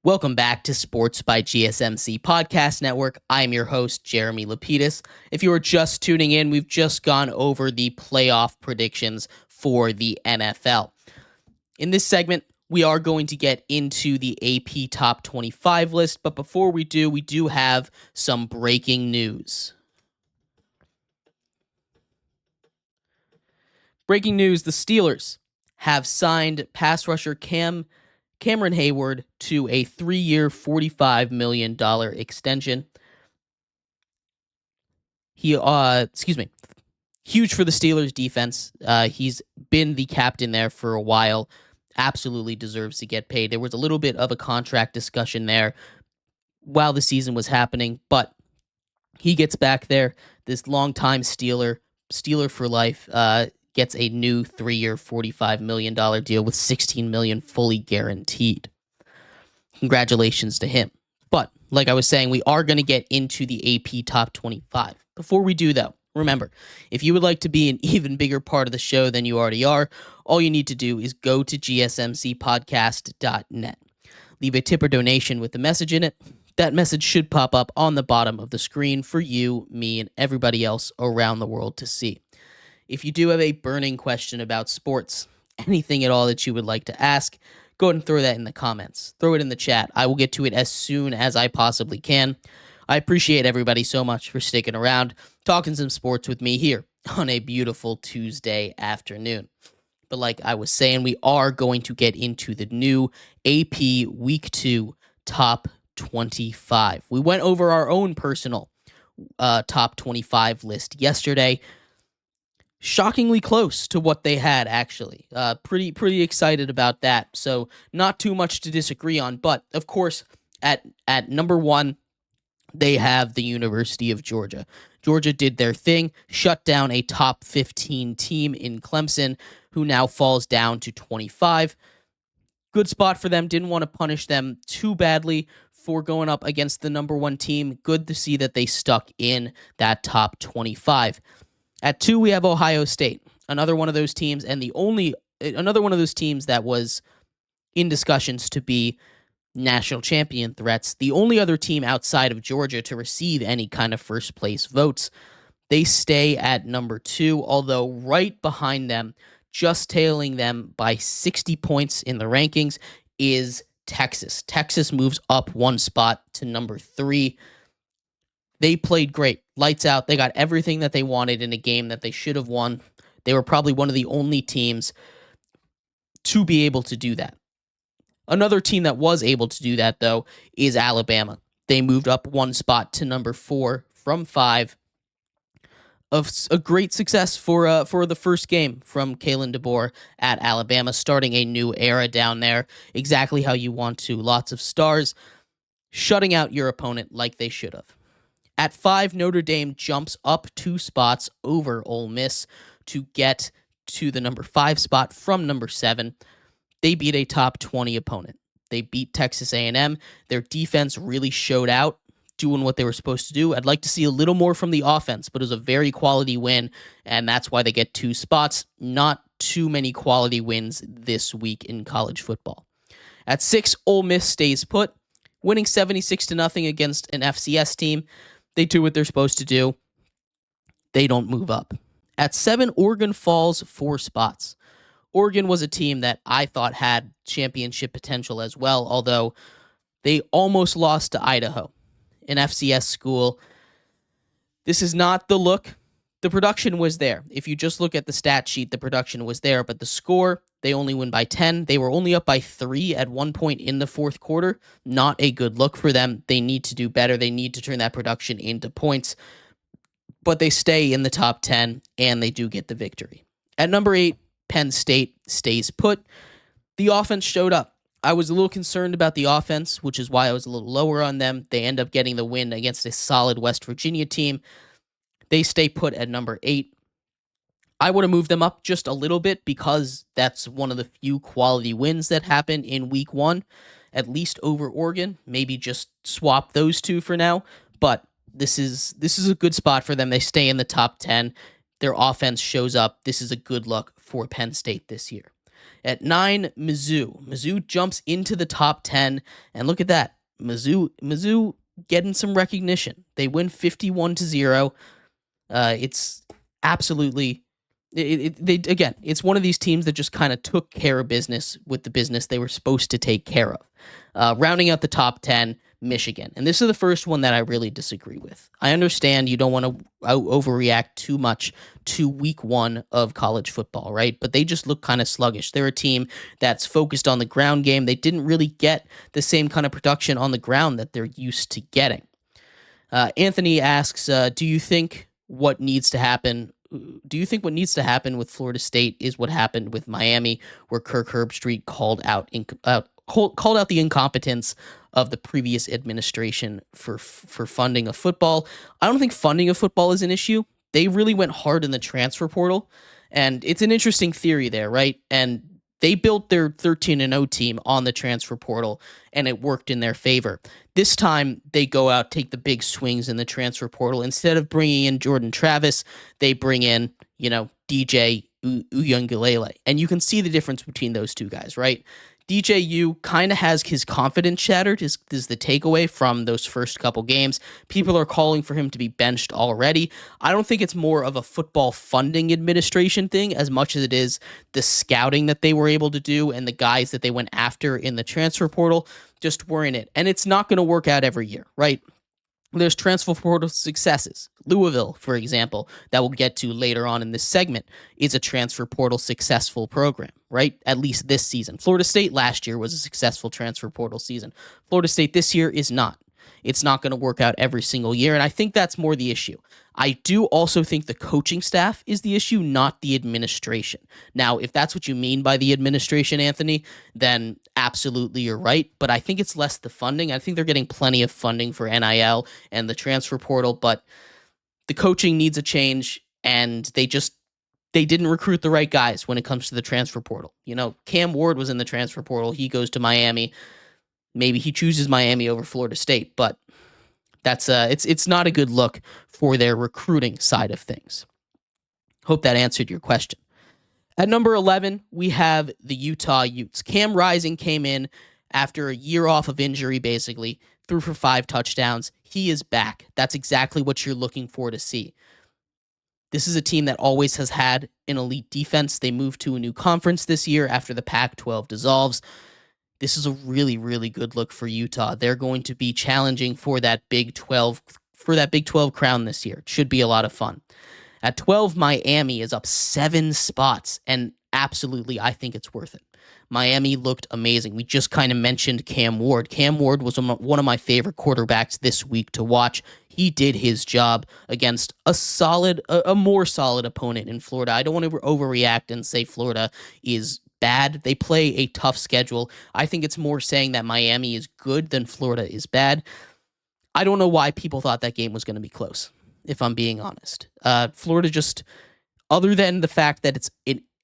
Welcome back to Sports by GSMC Podcast Network. I'm your host, Jeremy Lapidus. If you are just tuning in, we've just gone over the playoff predictions for the NFL. In this segment, we are going to get into the AP Top 25 list, but before we do have some breaking news. Breaking news, the Steelers have signed pass rusher Cameron Hayward to a 3-year, $45 million extension. Huge for the Steelers defense. He's been the captain there for a while. Absolutely deserves to get paid. There was a little bit of a contract discussion there while the season was happening, but he gets back there. This longtime Steeler for life, gets a new 3-year, $45 million deal with $16 million fully guaranteed. Congratulations to him. But like I was saying, we are going to get into the AP Top 25. Before we do, though, remember, if you would like to be an even bigger part of the show than you already are, all you need to do is go to gsmcpodcast.net. Leave a tip or donation with a message in it. That message should pop up on the bottom of the screen for you, me, and everybody else around the world to see. If you do have a burning question about sports, anything at all that you would like to ask, go ahead and throw that in the comments. Throw it in the chat. I will get to it as soon as I possibly can. I appreciate everybody so much for sticking around, talking some sports with me here on a beautiful Tuesday afternoon. But like I was saying, we are going to get into the new AP Week 2 Top 25. We went over our own personal Top 25 list yesterday. Shockingly close to what they had, actually. Pretty excited about that. So not too much to disagree on. But of course, at number 1, they have the University of Georgia. Georgia did their thing, shut down a top 15 team in Clemson, who now falls down to 25. Good spot for them. Didn't want to punish them too badly for going up against the number 1 team. Good to see that they stuck in that top 25. At 2, we have Ohio State, another one of those teams, and another one of those teams that was in discussions to be national champion threats. The only other team outside of Georgia to receive any kind of first place votes. They stay at number 2, although right behind them, just tailing them by 60 points in the rankings, is Texas. Texas moves up 1 spot to number 3. They played great. Lights out. They got everything that they wanted in a game that they should have won. They were probably one of the only teams to be able to do that. Another team that was able to do that, though, is Alabama. They moved up 1 spot to number 4 from 5. Of a great success for the first game from Kalen DeBoer at Alabama, starting a new era down there. Exactly how you want to. Lots of stars, shutting out your opponent like they should have. At 5, Notre Dame jumps up 2 spots over Ole Miss to get to the number 5 spot from number 7. They beat a top 20 opponent. They beat Texas A&M. Their defense really showed out, doing what they were supposed to do. I'd like to see a little more from the offense, but it was a very quality win, and that's why they get 2 spots. Not too many quality wins this week in college football. At 6, Ole Miss stays put, winning 76-0 against an FCS team. They do what they're supposed to do. They don't move up. At 7, Oregon falls 4 spots. Oregon was a team that I thought had championship potential as well, although they almost lost to Idaho, an FCS school. This is not the look. The production was there. If you just look at the stat sheet, the production was there, but the score, they only win by 10. They were only up by 3 at one point in the fourth quarter. Not a good look for them. They need to do better. They need to turn that production into points, but they stay in the top 10, and they do get the victory. At number 8, Penn State stays put. The offense showed up. I was a little concerned about the offense, which is why I was a little lower on them. They end up getting the win against a solid West Virginia team. They stay put at number 8. I would have moved them up just a little bit because that's one of the few quality wins that happened in week 1, at least over Oregon. Maybe just swap those two for now, but this is a good spot for them. They stay in the top 10. Their offense shows up. This is a good look for Penn State this year. At 9, Mizzou. Mizzou jumps into the top 10, and look at that. Mizzou getting some recognition. They win 51-0. It's absolutely it's one of these teams that just kind of took care of business with the business they were supposed to take care of. Rounding out the top 10, Michigan. And this is the first one that I really disagree with. I understand you don't want to overreact too much to week 1 of college football, right? But they just look kind of sluggish. They're a team that's focused on the ground game. They didn't really get the same kind of production on the ground that they're used to getting. Anthony asks, do you think what needs to happen with Florida State is what happened with Miami, where Kirk Herbstreit called out the incompetence of the previous administration for funding of football? I don't think funding of football is an issue. They really went hard in the transfer portal, and it's an interesting theory there, right? And they built their 13-0 team on the transfer portal, and it worked in their favor. This time, they go out, take the big swings in the transfer portal. Instead of bringing in Jordan Travis, they bring in, DJ Uyunglele. And you can see the difference between those two guys, right? DJU kind of has his confidence shattered, is the takeaway from those first couple games. People are calling for him to be benched already. I don't think it's more of a football funding administration thing as much as it is the scouting that they were able to do and the guys that they went after in the transfer portal just weren't it. And it's not going to work out every year, right? There's transfer portal successes. Louisville, for example, that we'll get to later on in this segment, is a transfer portal successful program, right? At least this season. Florida State last year was a successful transfer portal season. Florida State this year is not. It's not going to work out every single year, and I think that's more the issue. I do also think the coaching staff is the issue, not the administration. Now, if that's what you mean by the administration, Anthony, then absolutely you're right, but I think it's less the funding. I think they're getting plenty of funding for NIL and the transfer portal, but the coaching needs a change, and they didn't recruit the right guys when it comes to the transfer portal. Cam Ward was in the transfer portal. He goes to Miami. Maybe he chooses Miami over Florida State, but that's it's not a good look for their recruiting side of things. Hope that answered your question. At number 11, we have the Utah Utes. Cam Rising came in after a year off of injury, basically, threw for 5 touchdowns. He is back. That's exactly what you're looking for to see. This is a team that always has had an elite defense. They moved to a new conference this year after the Pac-12 dissolves. This is a really, really good look for Utah. They're going to be challenging for that Big 12 crown this year. It should be a lot of fun. At 12, Miami is up 7 spots, and absolutely, I think it's worth it. Miami looked amazing. We just kind of mentioned Cam Ward. Cam Ward was one of my favorite quarterbacks this week to watch. He did his job against a more solid opponent in Florida. I don't want to overreact and say Florida is bad. They play a tough schedule. I think it's more saying that Miami is good than Florida is bad. I don't know why people thought that game was going to be close, if I'm being honest. Florida just, other than the fact that it's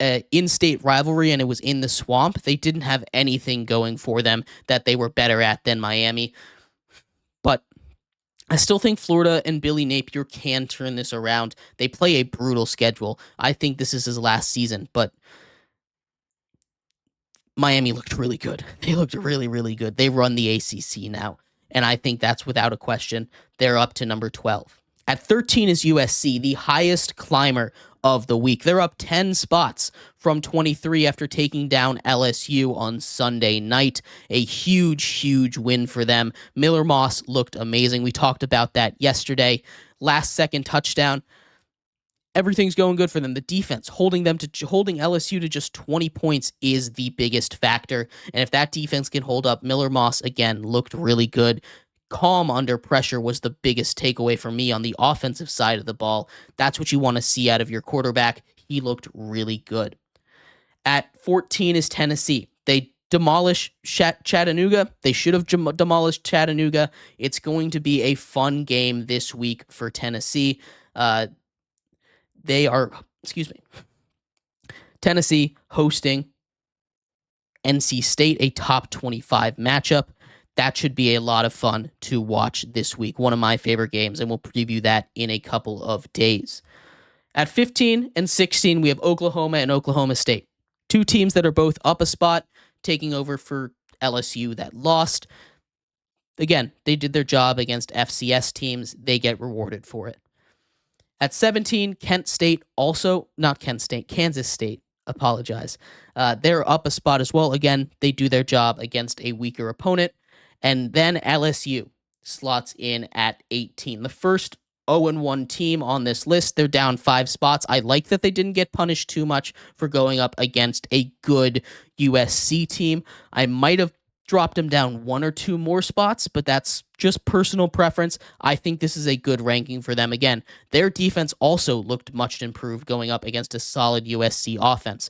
an in-state rivalry and it was in the swamp, they didn't have anything going for them that they were better at than Miami. But I still think Florida and Billy Napier can turn this around. They play a brutal schedule. I think this is his last season, but Miami looked really good. They looked really, really good. They run the ACC now, and I think that's without a question. They're up to number 12. At 13 is USC, the highest climber of the week. They're up 10 spots from 23 after taking down LSU on Sunday night. A huge, huge win for them. Miller Moss looked amazing. We talked about that yesterday. Last second touchdown. Everything's going good for them. The defense, holding LSU to just 20 points is the biggest factor. And if that defense can hold up, Miller Moss, again, looked really good. Calm under pressure was the biggest takeaway for me on the offensive side of the ball. That's what you want to see out of your quarterback. He looked really good. At 14 is Tennessee. They demolish Chattanooga. They should have demolished Chattanooga. It's going to be a fun game this week for Tennessee. Tennessee hosting NC State, a top 25 matchup. That should be a lot of fun to watch this week. One of my favorite games, and we'll preview that in a couple of days. At 15 and 16, we have Oklahoma and Oklahoma State. Two teams that are both up a spot, taking over for LSU that lost. Again, they did their job against FCS teams. They get rewarded for it. At 17, Kansas State, apologize. They're up a spot as well. Again, they do their job against a weaker opponent. And then LSU slots in at 18. The first 0-1 team on this list. They're down 5 spots. I like that they didn't get punished too much for going up against a good USC team. I might have dropped them down 1 or 2 more spots, but that's just personal preference. I think this is a good ranking for them. Again, their defense also looked much improved going up against a solid USC offense.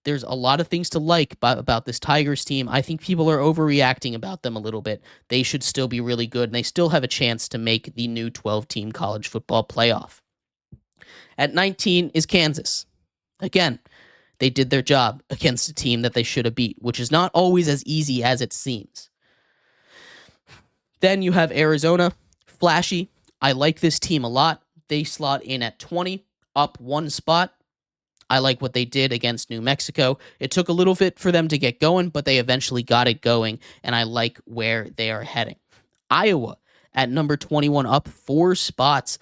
There's a lot of things to like about this Tigers team. I think people are overreacting about them a little bit. They should still be really good, and they still have a chance to make the new 12-team college football playoff. At 19 is Kansas. Again, they did their job against a team that they should have beat, which is not always as easy as it seems. Then you have Arizona. Flashy. I like this team a lot. They slot in at 20, up 1 spot. I like what they did against New Mexico. It took a little bit for them to get going, but they eventually got it going, and I like where they are heading. Iowa at number 21, up 4 spots.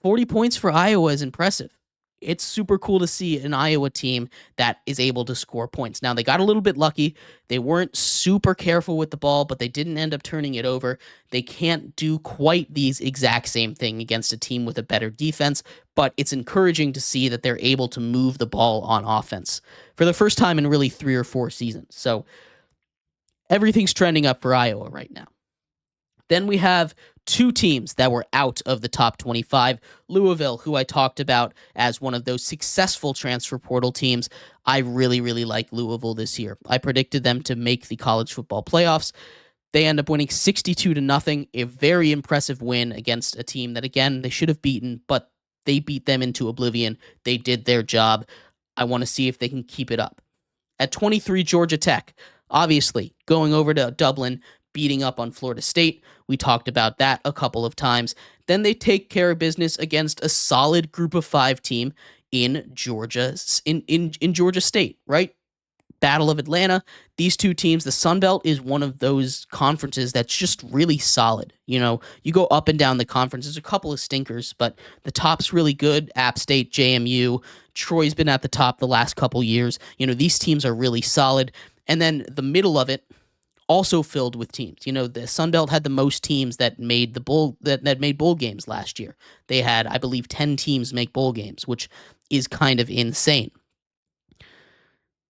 40 points for Iowa is impressive. It's super cool to see an Iowa team that is able to score points. Now, they got a little bit lucky. They weren't super careful with the ball, but they didn't end up turning it over. They can't do quite the exact same thing against a team with a better defense, but it's encouraging to see that they're able to move the ball on offense for the first time in really 3 or 4 seasons. So everything's trending up for Iowa right now. Then we have 2 teams that were out of the top 25. Louisville, who I talked about as one of those successful transfer portal teams. I really, really like Louisville this year. I predicted them to make the college football playoffs. They end up winning 62-0, a very impressive win against a team that, again, they should have beaten, but they beat them into oblivion. They did their job. I want to see if they can keep it up. At 23, Georgia Tech, obviously going over to Dublin, beating up on Florida State. We talked about that a couple of times. Then they take care of business against a solid group of 5 team in Georgia, in Georgia State, right? Battle of Atlanta. These 2 teams, the Sun Belt is one of those conferences that's just really solid. You know, you go up and down the conference. There's a couple of stinkers, but the top's really good. App State, JMU, Troy's been at the top the last couple years. You know, these teams are really solid. And then the middle of it, also filled with teams. You know, the Sun Belt had the most teams that made that made bowl games last year. They had, I believe, 10 teams make bowl games, which is kind of insane.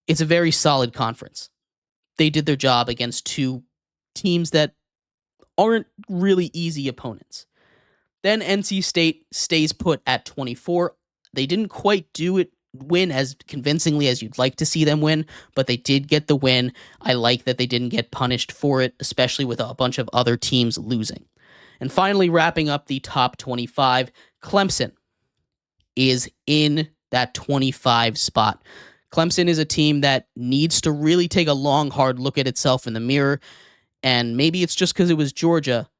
It's a very solid conference. They did their job against 2 teams that aren't really easy opponents. Then NC State stays put at 24. They didn't quite win as convincingly as you'd like to see them win, but they did get the win. I like that they didn't get punished for it, especially with a bunch of other teams losing. And finally, wrapping up the top 25, Clemson is in that 25 spot. Clemson is a team that needs to really take a long, hard look at itself in the mirror, and maybe it's just because it was Georgia,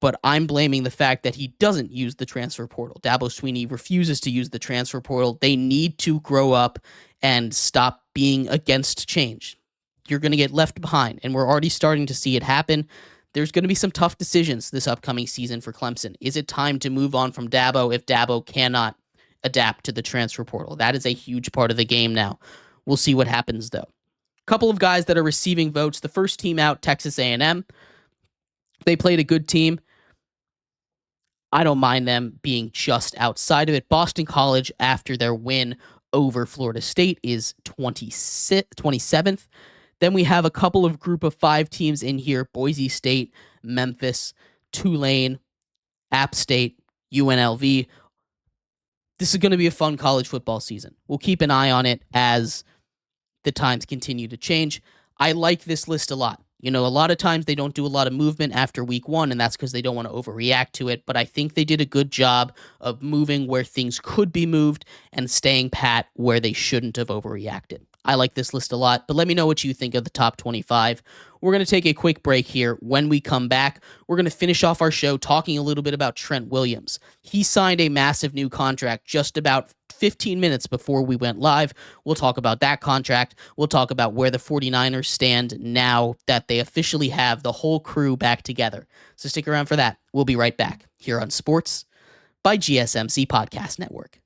but I'm blaming the fact that he doesn't use the transfer portal. Dabo Swinney refuses to use the transfer portal. They need to grow up and stop being against change. You're going to get left behind, and we're already starting to see it happen. There's going to be some tough decisions this upcoming season for Clemson. Is it time to move on from Dabo if Dabo cannot adapt to the transfer portal? That is a huge part of the game now. We'll see what happens, though. A couple of guys that are receiving votes. The first team out, Texas A&M. They played a good team. I don't mind them being just outside of it. Boston College, after their win over Florida State, is 27th. Then we have a couple of group of 5 teams in here: Boise State, Memphis, Tulane, App State, UNLV. This is going to be a fun college football season. We'll keep an eye on it as the times continue to change. I like this list a lot. You know, a lot of times they don't do a lot of movement after week 1, and that's because they don't want to overreact to it. But I think they did a good job of moving where things could be moved and staying pat where they shouldn't have overreacted. I like this list a lot, but let me know what you think of the top 25. We're going to take a quick break here. When we come back, we're going to finish off our show talking a little bit about Trent Williams. He signed a massive new contract just about 15 minutes before we went live. We'll talk about that contract. We'll talk about where the 49ers stand now that they officially have the whole crew back together. So stick around for that. We'll be right back here on Sports by GSMC Podcast Network.